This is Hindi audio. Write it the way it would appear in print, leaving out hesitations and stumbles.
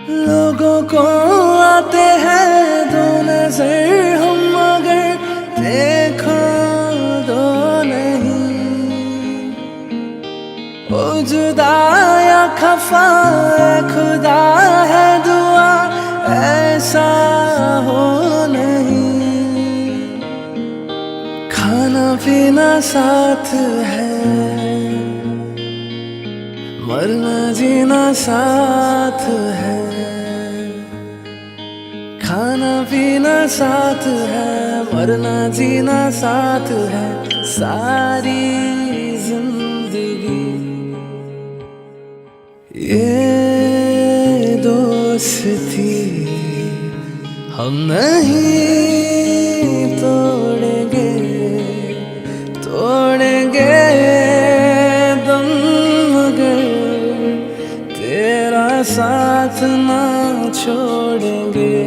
लोगों को आते हैं दो नजर हम मगर देखो दो नहीं। ओ जुदा या खफा खुदा है दुआ ऐसा हो नहीं। खाना पीना साथ है मरना जीना साथ है। खाना पीना साथ है मरना जीना साथ है। सारी जिंदगी ये दोस्ती हम नहीं तोड़ेंगे तोड़ेंगे दम मगर तेरा साथ ना छोड़ेंगे।